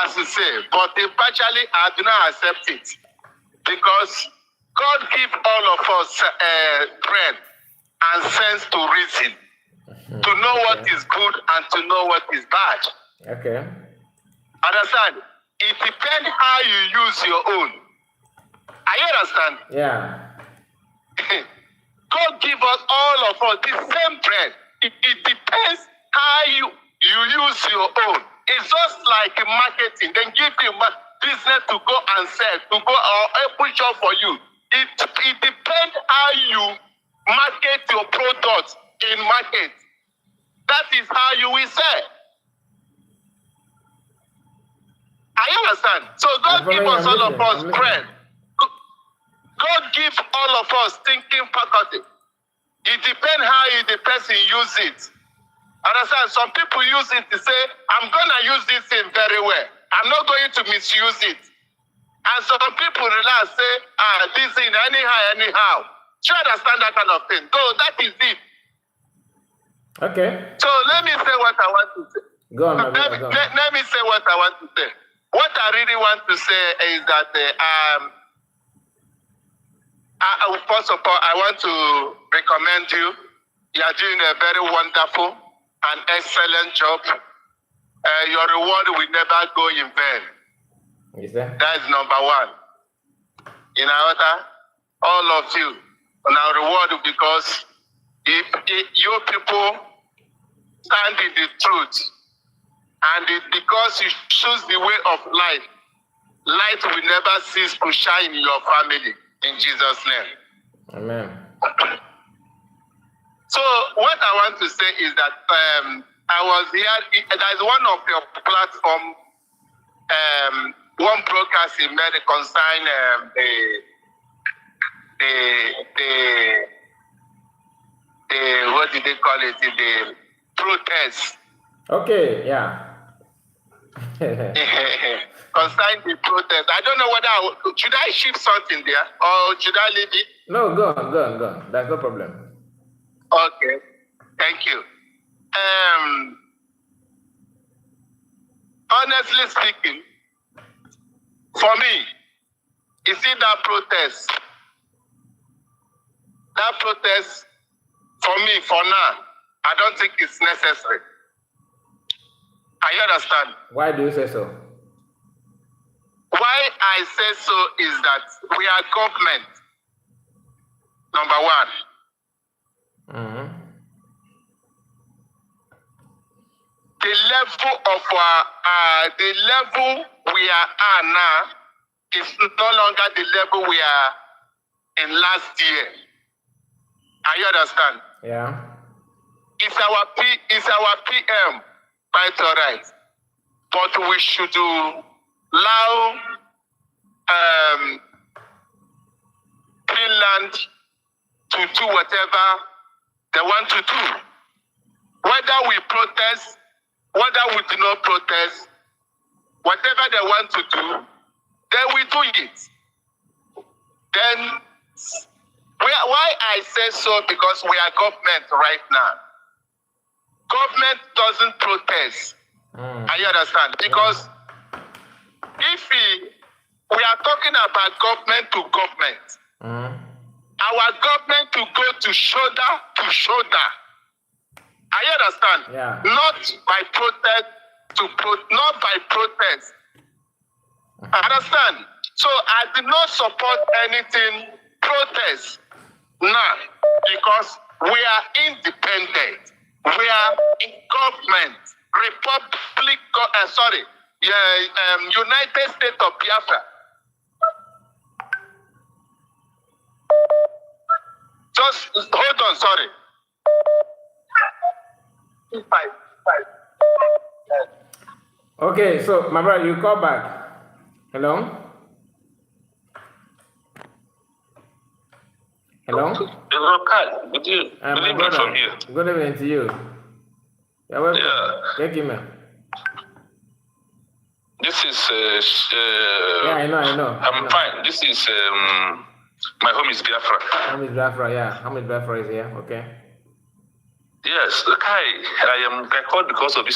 as you say, but partially I do not accept it. Because God give all of us brain and sense to reason, to know what is good and to know what is bad. Okay. Understand? It depends how you use your own. I understand. Yeah. God give us all of us the same brain. It depends how you use your own. It's just like marketing. They give you business to go and sell, to go or open shop for you. It depends how you market your product in market. That is how you will sell. I understand. So God give us all of us brain. God give all of us thinking faculty. It depends how the person use it. Understand? Some people use it to say, I'm gonna use this thing very well. I'm not going to misuse it. And some people relax, say, this thing anyhow. Do you understand that kind of thing? So that is it. Okay. So let me say what I want to say. Go on, let me say what I want to say. What I really want to say is that first of all, I want to recommend you. You are doing a very wonderful and excellent job. Your reward will never go in vain. Yes, sir. That is number one. In order, all of you, now reward because if you people stand in the truth, and because you choose the way of life, light will never cease to shine in your family. In Jesus' name. Amen. So what I want to say is that I was here. There is one of your platform, one broadcast in made concern the what did they call it? The protest. Okay. Yeah. Concerning the protest, I don't know whether should I shift something there or should I leave it? No, go on. That's no problem. Okay, thank you. Honestly speaking, for me, you see that protest for me, for now, I don't think it's necessary. I understand. Why do you say so? Why I say so is that we are government, number one. Mm-hmm. The level of the level we are now is no longer the level we are in last year. I understand. Yeah. It's our PM, quite all right. But we should allow Finland to do whatever they want to do. Whether we protest, whether we do not protest, whatever they want to do, then we do it. Then, why I say so, because we are government right now. Government doesn't protest. I understand. Because if we are talking about government to government, our government to go to shoulder to shoulder. I understand. Yeah. Not by protest not by protest. I understand. So I did not support anything protest now because we are independent. We are in government, United States of Biafra. Just hold on, sorry. Okay, so my brother, you call back. Hello? Hello? Good evening from here. Good evening to you. You're welcome. Yeah. Thank you, man. This is yeah, I know. I'm fine. This is my home is Biafra. Home is Biafra, yeah. Home is Biafra is here, okay. Yes, I called because of this